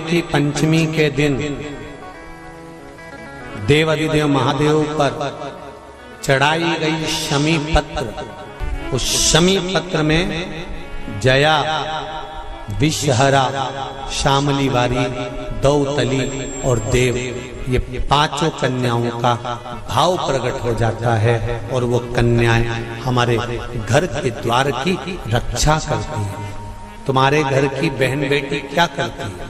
की पंचमी के दिन देवाधिदेव महादेव पर चढ़ाई गई शमी पत्र, उस शमी पत्र में जया, विषहरा, शामली वारी, दौतली और देव, ये पांचों कन्याओं का भाव प्रकट हो जाता है और वो कन्याएं हमारे घर के द्वार की रक्षा करती हैं। तुम्हारे घर की बहन बेटी क्या करती है?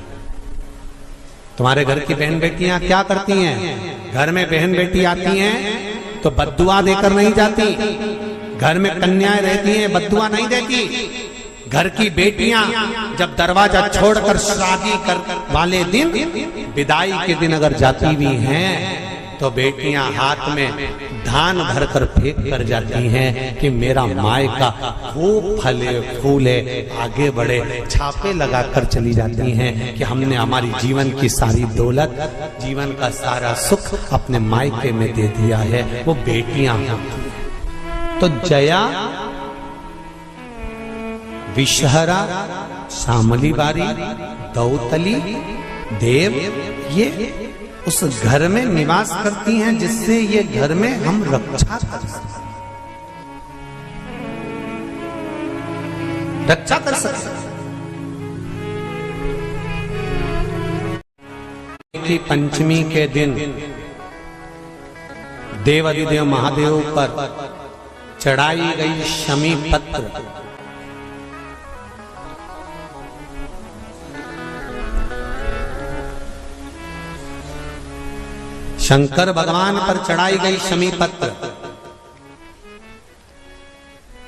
तुम्हारे घर की बहन बेटियां क्या करती हैं? घर में बहन बेटी आती हैं तो बद्दुआ देकर नहीं जाती। घर में कन्याएं रहती हैं, बद्दुआ नहीं देती। घर की बेटियां जब दरवाजा छोड़कर शादी कर वाले दिन, विदाई के दिन अगर जाती भी हैं तो बेटियां हाथ में धान भरकर फेंक कर जाती हैं कि मेरा मायका खूब फले फूले, आगे बढ़े। छापे लगाकर चली जाती हैं कि हमने हमारी जीवन की सारी दौलत, जीवन का सारा सुख अपने मायके में दे दिया है। वो बेटियां होती हैं। तो जया, विषहरा, शामली वारी, दौतली, देव, ये उस घर में निवास करती हैं जिससे ये घर में हम रक्षा कर सकते, रक्षा कर सकते। की पंचमी के दिन देवाधिदेव महादेव पर चढ़ाई गई शमी पत्र, शंकर भगवान पर चढ़ाई गई शमी पत्र,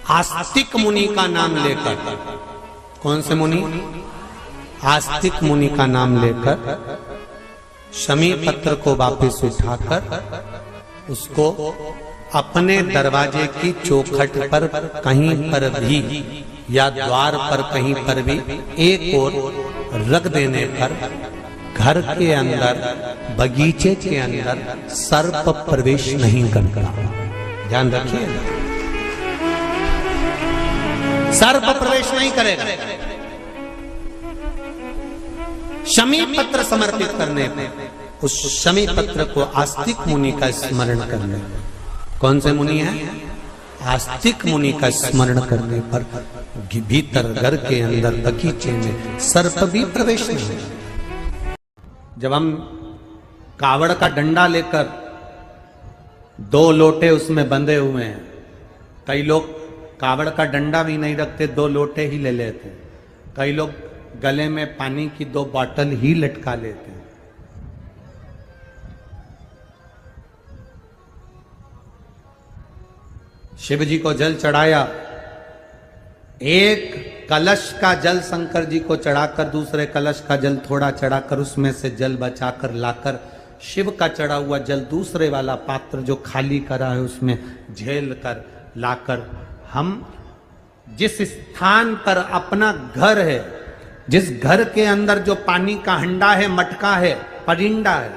आस्तिक मुनि का नाम लेकर, कौन से मुनि? आस्तिक मुनि का नाम लेकर शमी पत्र को वापस उठाकर उसको अपने दरवाजे की चौखट पर कहीं पर भी या द्वार पर कहीं पर भी एक ओर रख देने पर घर के अंदर, बगीचे के अंदर सर्प प्रवेश नहीं करता। ध्यान रखिए, सर्प प्रवेश नहीं करेगा। शमी पत्र समर्पित करने पर, उस शमी पत्र को आस्तिक मुनि का स्मरण करने, कौन से मुनि है? आस्तिक मुनि का स्मरण करने पर भीतर घर के अंदर बगीचे में सर्प भी प्रवेश नहीं। जब हम कावड़ का डंडा लेकर 2 लोटे उसमें बंधे हुए हैं, कई लोग कावड़ का डंडा भी नहीं रखते, 2 लोटे ही ले लेते। कई लोग गले में पानी की 2 बॉटल ही लटका लेते हैं। शिव जी को जल चढ़ाया, एक कलश का जल शंकर जी को चढ़ाकर, दूसरे कलश का जल थोड़ा चढ़ाकर, उसमें से जल बचाकर लाकर शिव का चढ़ा हुआ जल दूसरे वाला पात्र जो खाली करा है उसमें झेल कर लाकर, हम जिस स्थान पर अपना घर है, जिस घर के अंदर जो पानी का हंडा है, मटका है, परिंडा है,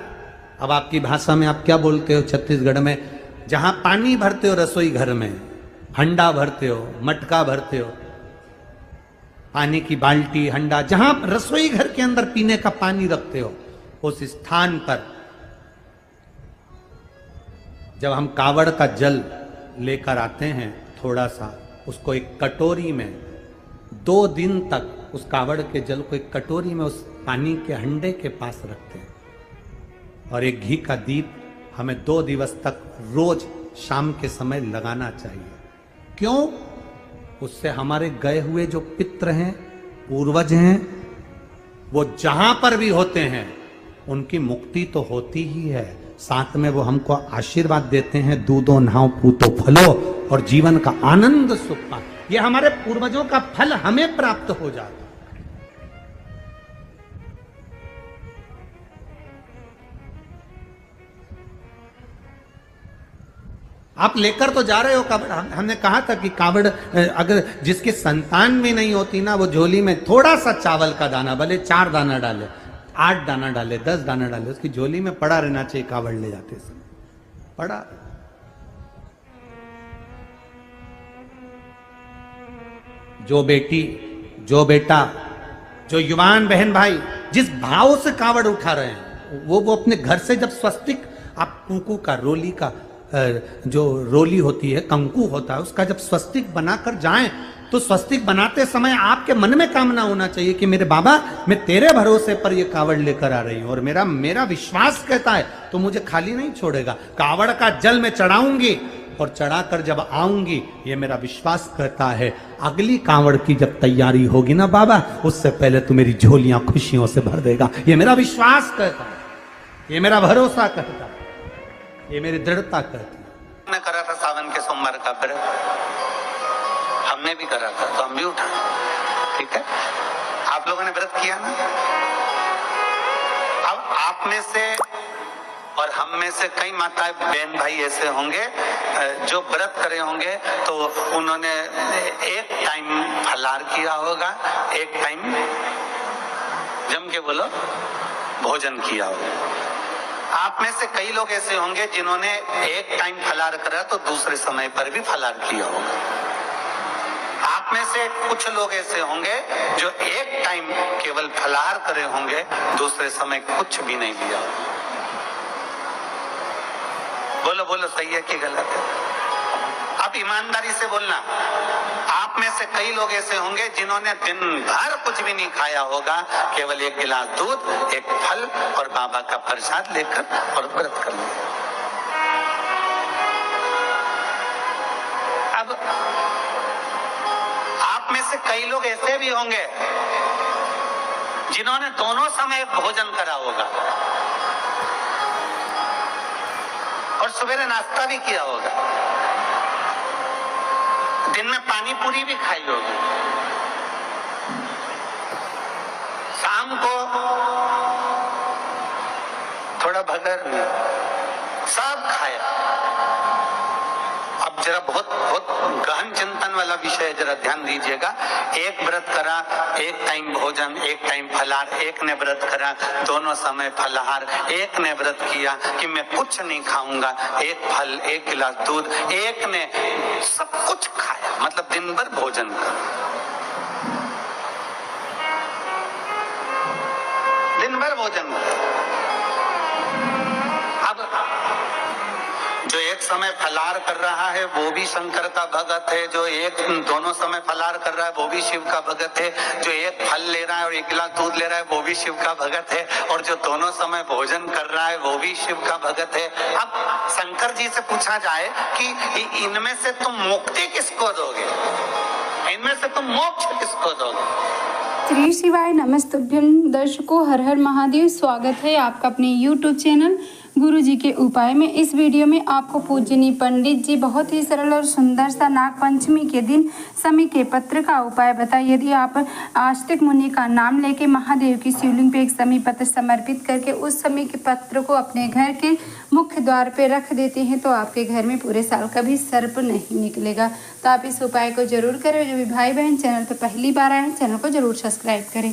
अब आपकी भाषा में आप क्या बोलते हो छत्तीसगढ़ में? जहां पानी भरते हो रसोई घर में, हंडा भरते हो, मटका भरते हो, पानी की बाल्टी, हंडा, जहां रसोई घर के अंदर पीने का पानी रखते हो, उस स्थान पर जब हम कावड़ का जल लेकर आते हैं, थोड़ा सा उसको एक कटोरी में 2 दिन तक उस कावड़ के जल को एक कटोरी में उस पानी के हंडे के पास रखते हैं और एक घी का दीप हमें 2 दिवस तक रोज शाम के समय लगाना चाहिए। क्यों? उससे हमारे गए हुए जो पित्र हैं, पूर्वज हैं, वो जहां पर भी होते हैं उनकी मुक्ति तो होती ही है, साथ में वो हमको आशीर्वाद देते हैं, दूधो नहाओ पूतो फलो, और जीवन का आनंद सुख पा। ये हमारे पूर्वजों का फल हमें प्राप्त हो जाता। आप लेकर तो जा रहे हो कावड़। हमने कहा था कि कावड़ अगर जिसकी संतान भी नहीं होती ना, वो झोली में थोड़ा सा चावल का दाना, भले 4 दाना डाले, 8 दाना डाले, 10 दाना डाले, उसकी झोली में पड़ा रहना चाहिए कावड़ ले जाते समय। पड़ा। जो बेटी, जो बेटा, जो युवान बहन भाई जिस भाव से कावड़ उठा रहे हैं, वो अपने घर से जब स्वस्तिक, आप कुंकू का, रोली का, जो रोली होती है, कंकु होता है, उसका जब स्वस्तिक बनाकर जाएं, तो स्वस्तिक बनाते समय आपके मन में कामना होना चाहिए कि मेरे बाबा, मैं तेरे भरोसे पर ये कावड़ लेकर आ रही हूं और मेरा विश्वास कहता है तो मुझे खाली नहीं छोड़ेगा। कावड़ का जल मैं चढ़ाऊंगी और चढ़ाकर जब आऊंगी, ये मेरा विश्वास कहता है, अगली कावड़ की जब तैयारी होगी ना बाबा, उससे पहले तू मेरी झोलियां खुशियों से भर देगा। ये मेरा विश्वास कहता है, ये मेरा भरोसा कहता है, ये मेरी दृढ़ता कहती है। मैं करा था सावन के सोमवार का व्रत, हमने भी करा था तो हम भी उठा, ठीक है। आप लोगों ने व्रत किया ना। अब आप में से और हम में से कई माताएं बहन भाई ऐसे होंगे जो व्रत करे होंगे, तो उन्होंने एक टाइम फलाहार किया होगा, एक टाइम जम के बोलो भोजन किया होगा। आप में से कई लोग ऐसे होंगे जिन्होंने एक टाइम फलाहार करा तो दूसरे समय पर भी फलाहार किया होगा। आप में से कुछ लोग ऐसे होंगे जो एक टाइम केवल फलाहार करे होंगे, दूसरे समय कुछ भी नहीं लिया। बोलो बोलो, सही है कि गलत है? अब ईमानदारी से बोलना। आप में से कई लोग ऐसे होंगे जिन्होंने दिन भर कुछ भी नहीं खाया होगा, केवल एक गिलास दूध, एक फल और बाबा का प्रसाद लेकर और व्रत कर लिया। अब आप में से कई लोग ऐसे भी होंगे जिन्होंने दोनों समय भोजन करा होगा और सवेरे नाश्ता भी किया होगा, दिन में पानी पूरी भी खाई होगी, शाम को थोड़ा भगर भी, सब खाया। अब जरा बहुत गहन चिंतन वाला विषय है, जरा ध्यान दीजिएगा। एक व्रत करा, एक टाइम भोजन, एक टाइम फलाहार, एक ने व्रत करा दोनों समय फलाहार, एक ने व्रत किया कि मैं कुछ नहीं खाऊंगा, एक फल, एक गिलास दूध, एक ने सब कुछ खाया, मतलब दिन भर भोजन कर, दिन भर भोजन कर। अब जो एक समय फलाहार कर रहा है वो भी शंकर का भगत है, जो एक दोनों समय फलाहार कर रहा है वो भी शिव का भगत है, जो एक फल ले रहा है और एक गिलास दूध ले रहा है वो भी शिव का भगत है, और जो दोनों समय भोजन कर रहा है वो भी शिव का भगत है। अब शंकर जी से पूछा जाए कि इनमें से तुम मुक्ति किसको दोगे, इनमें से तुम मोक्ष किसको दोगे? श्री शिवाय नमस्तुभ्यम। दर्शकों, हर हर महादेव। स्वागत है आपका अपने YouTube चैनल गुरु जी के उपाय में। इस वीडियो में आपको पूजनीय पंडित जी बहुत ही सरल और सुंदर सा नाग पंचमी के दिन शमी के पत्र का उपाय बताए। यदि आप आस्तिक मुनि का नाम लेके महादेव की शिवलिंग पे एक शमी पत्र समर्पित करके उस शमी के पत्र को अपने घर के मुख्य द्वार पे रख देते हैं तो आपके घर में पूरे साल कभी सर्प नहीं निकलेगा। तो आप इस उपाय को जरूर करें। जो भी भाई बहन चैनल पर पहली बार आए हैं, चैनल को जरूर सब्सक्राइब करें।